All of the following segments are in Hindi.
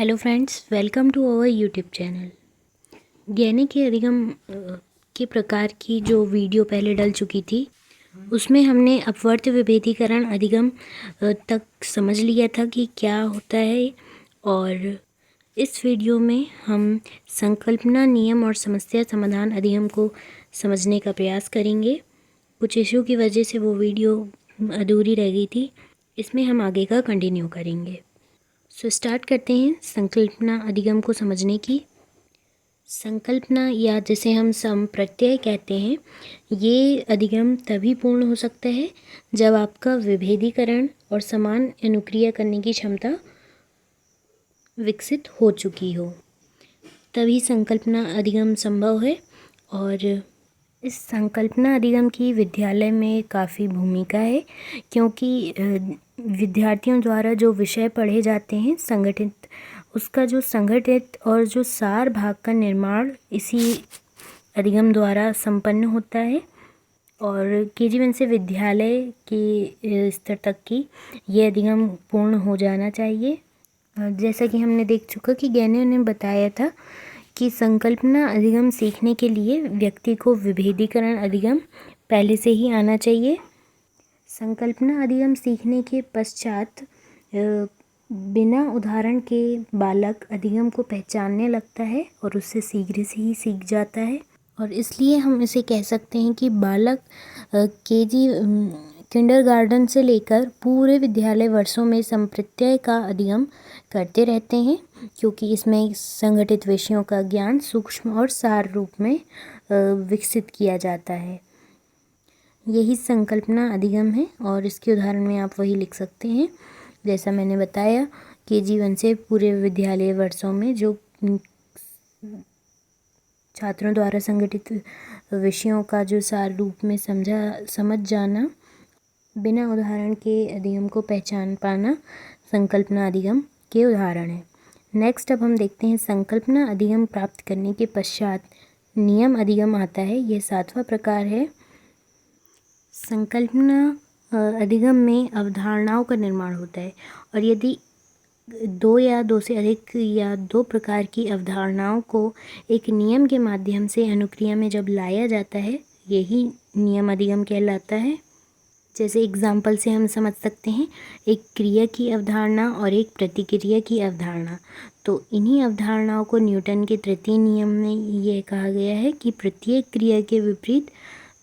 Hello friends, welcome to our YouTube channel. गहने के अधिगम के प्रकार की जो वीडियो पहले डल चुकी थी, उसमें हमने अपवर्त विभेदीकरण अधिगम तक समझ लिया था कि क्या होता है। और इस वीडियो में हम संकल्पना, नियम और समस्या समाधान अधिगम को समझने का प्रयास करेंगे। कुछ इशू की वजह से वो वीडियो अधूरी रह गई थी, इसमें हम आगे का कंटिन्यू करेंगे। स्टार्ट करते हैं संकल्पना अधिगम को समझने की। संकल्पना या जिसे हम संप्रत्यय कहते हैं, ये अधिगम तभी पूर्ण हो सकता है जब आपका विभेदीकरण और समान अनुक्रिया करने की क्षमता विकसित हो चुकी हो, तभी संकल्पना अधिगम संभव है। और इस संकल्पना अधिगम की विद्यालय में काफ़ी भूमिका है, क्योंकि विद्यार्थियों द्वारा जो विषय पढ़े जाते हैं संगठित, उसका जो संगठित और जो सार भाग का निर्माण इसी अधिगम द्वारा संपन्न होता है। और KG1 से विद्यालय के स्तर तक की ये अधिगम पूर्ण हो जाना चाहिए। जैसा कि हमने देख चुका कि गहने ने बताया था कि संकल्पना अधिगम सीखने के लिए व्यक्ति को विभेदीकरण अधिगम पहले से ही आना चाहिए। संकल्पना अधिगम सीखने के पश्चात बिना उदाहरण के बालक अधिगम को पहचानने लगता है और उससे शीघ्र से ही सीख जाता है। और इसलिए हम इसे कह सकते हैं कि बालक KG किंडरगार्टन से लेकर पूरे विद्यालय वर्षों में संप्रत्यय का अधिगम करते रहते हैं, क्योंकि इसमें संगठित विषयों का ज्ञान सूक्ष्म और सार रूप में विकसित किया जाता है। यही संकल्पना अधिगम है और इसके उदाहरण में आप वही लिख सकते हैं जैसा मैंने बताया। KG1 से पूरे विद्यालय वर्षों में जो छात्रों द्वारा संगठित विषयों का जो सार रूप में समझ जाना, बिना उदाहरण के अधिगम को पहचान पाना संकल्पना अधिगम के उदाहरण हैं। नेक्स्ट अब हम देखते हैं संकल्पना अधिगम प्राप्त करने के पश्चात नियम अधिगम आता है। यह 7वां प्रकार है। संकल्पना अधिगम में अवधारणाओं का निर्माण होता है, और यदि दो या दो से अधिक या दो प्रकार की अवधारणाओं को एक नियम के माध्यम से अनुक्रिया में जब लाया जाता है, यही नियम अधिगम कहलाता है। जैसे एग्जाम्पल से हम समझ सकते हैं, एक क्रिया की अवधारणा और एक प्रतिक्रिया की अवधारणा। तो इन्हीं अवधारणाओं को न्यूटन के तृतीय नियम में यह कहा गया है कि प्रत्येक क्रिया के विपरीत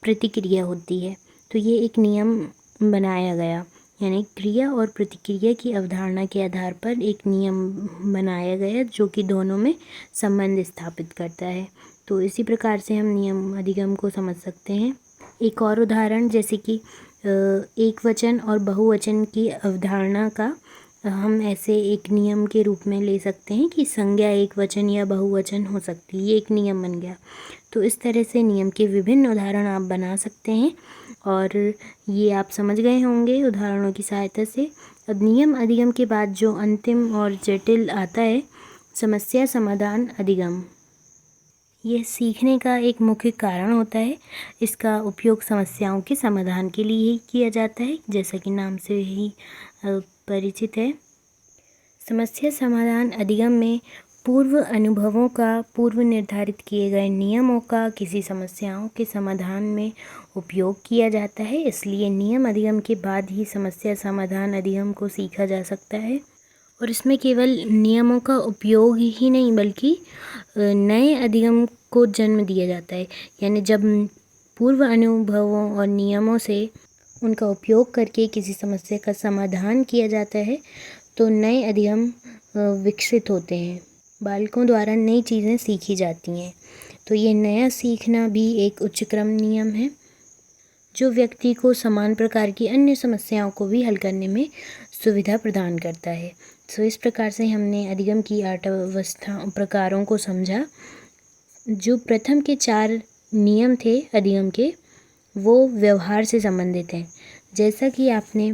प्रतिक्रिया होती है। तो ये एक नियम बनाया गया, यानी क्रिया और प्रतिक्रिया की अवधारणा के आधार पर एक नियम बनाया गया जो कि दोनों में संबंध स्थापित करता है। तो इसी प्रकार से हम नियम अधिगम को समझ सकते हैं। एक और उदाहरण, जैसे कि एक वचन और बहुवचन की अवधारणा का हम ऐसे एक नियम के रूप में ले सकते हैं कि संज्ञा एक वचन या बहुवचन हो सकती है, ये एक नियम बन गया। तो इस तरह से नियम के विभिन्न उदाहरण आप बना सकते हैं, और ये आप समझ गए होंगे उदाहरणों की सहायता से। अब नियम अधिगम के बाद जो अंतिम और जटिल आता है, समस्या समाधान अधिगम। यह सीखने का एक मुख्य कारण होता है। इसका उपयोग समस्याओं के समाधान के लिए ही किया जाता है, जैसा कि नाम से ही परिचित है। समस्या समाधान अधिगम में पूर्व अनुभवों का, पूर्व निर्धारित किए गए नियमों का किसी समस्याओं के समाधान में उपयोग किया जाता है। इसलिए नियम अधिगम के बाद ही समस्या समाधान अधिगम को सीखा जा सकता है। और इसमें केवल नियमों का उपयोग ही नहीं, बल्कि नए अधिगम को जन्म दिया जाता है। यानी जब पूर्व अनुभवों और नियमों से उनका उपयोग करके किसी समस्या का समाधान किया जाता है, तो नए अधिगम विकसित होते हैं। बालकों द्वारा नई चीज़ें सीखी जाती हैं। तो ये नया सीखना भी एक उच्च क्रम नियम है, जो व्यक्ति को समान प्रकार की अन्य समस्याओं को भी हल करने में सुविधा प्रदान करता है। तो इस प्रकार से हमने अधिगम की 8 अवस्था प्रकारों को समझा। जो प्रथम के 4 नियम थे अधिगम के, वो व्यवहार से संबंधित हैं। जैसा कि आपने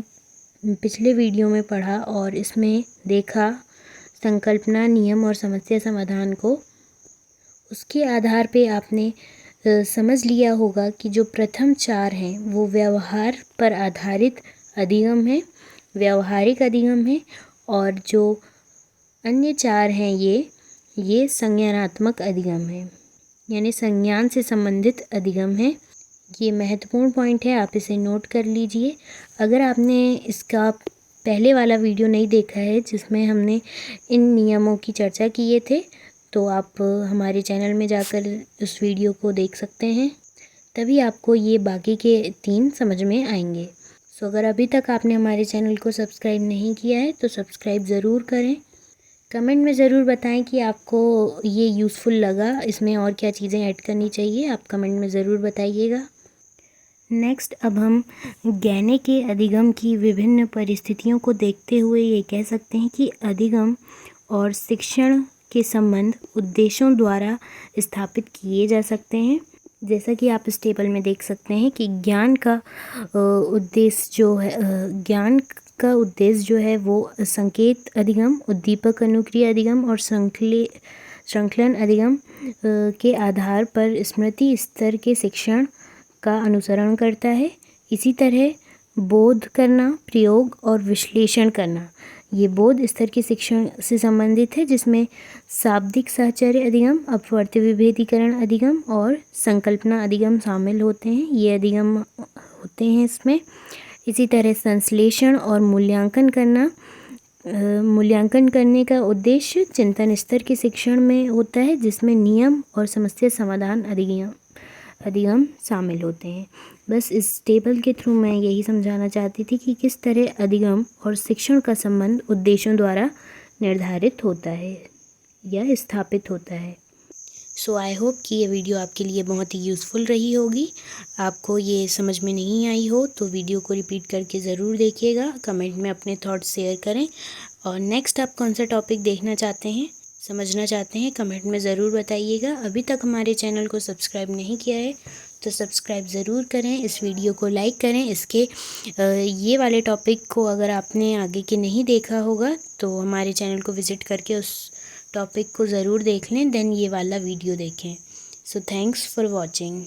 पिछले वीडियो में पढ़ा और इसमें देखा संकल्पना, नियम और समस्या समाधान को, उसके आधार पे आपने समझ लिया होगा कि जो प्रथम 4 हैं वो व्यवहार पर आधारित अधिगम है, व्यवहारिक अधिगम है। और जो अन्य 4 हैं ये संज्ञानात्मक अधिगम है, यानी संज्ञान से संबंधित अधिगम है। ये महत्वपूर्ण पॉइंट है, आप इसे नोट कर लीजिए। अगर आपने इसका पहले वाला वीडियो नहीं देखा है जिसमें हमने इन नियमों की चर्चा किए थे, तो आप हमारे चैनल में जाकर उस वीडियो को देख सकते हैं, तभी आपको ये बाकी के 3 समझ में आएंगे। सो अगर अभी तक आपने हमारे चैनल को सब्सक्राइब नहीं किया है तो सब्सक्राइब ज़रूर करें। कमेंट में ज़रूर बताएं कि आपको ये यूज़फुल लगा, इसमें और क्या चीज़ें ऐड करनी चाहिए, आप कमेंट में ज़रूर बताइएगा। नेक्स्ट, अब हम गहने के अधिगम की विभिन्न परिस्थितियों को देखते हुए ये कह सकते हैं कि अधिगम और शिक्षण के संबंध उद्देश्यों द्वारा स्थापित किए जा सकते हैं। जैसा कि आप इस टेबल में देख सकते हैं कि ज्ञान का उद्देश्य जो है वो संकेत अधिगम, उद्दीपक अनुक्रिया अधिगम और श्रृंखलन अधिगम के आधार पर स्मृति स्तर के शिक्षण का अनुसरण करता है। इसी तरह बोध करना, प्रयोग और विश्लेषण करना, ये बोध स्तर के शिक्षण से संबंधित है, जिसमें शाब्दिक साहचर्य अधिगम, अपवर्त्य विभेदीकरण अधिगम और संकल्पना अधिगम शामिल होते हैं। ये अधिगम होते हैं इसमें। इसी तरह संश्लेषण और मूल्यांकन करने का उद्देश्य चिंतन स्तर के शिक्षण में होता है, जिसमें नियम और समस्या समाधान अधिगम शामिल होते हैं। बस इस टेबल के थ्रू मैं यही समझाना चाहती थी कि किस तरह अधिगम और शिक्षण का संबंध उद्देश्यों द्वारा निर्धारित होता है या स्थापित होता है। सो आई होप कि ये वीडियो आपके लिए बहुत ही यूज़फुल रही होगी। आपको ये समझ में नहीं आई हो तो वीडियो को रिपीट करके ज़रूर देखिएगा, कमेंट में अपने थॉट्स शेयर करें, और नेक्स्ट आप कौन सा टॉपिक देखना चाहते हैं, समझना चाहते हैं, कमेंट में ज़रूर बताइएगा। अभी तक हमारे चैनल को सब्सक्राइब नहीं किया है तो सब्सक्राइब ज़रूर करें, इस वीडियो को लाइक करें। ये वाले टॉपिक को अगर आपने आगे के नहीं देखा होगा तो हमारे चैनल को विज़िट करके उस टॉपिक को ज़रूर देख लें, देन ये वाला वीडियो देखें। So thanks for watching.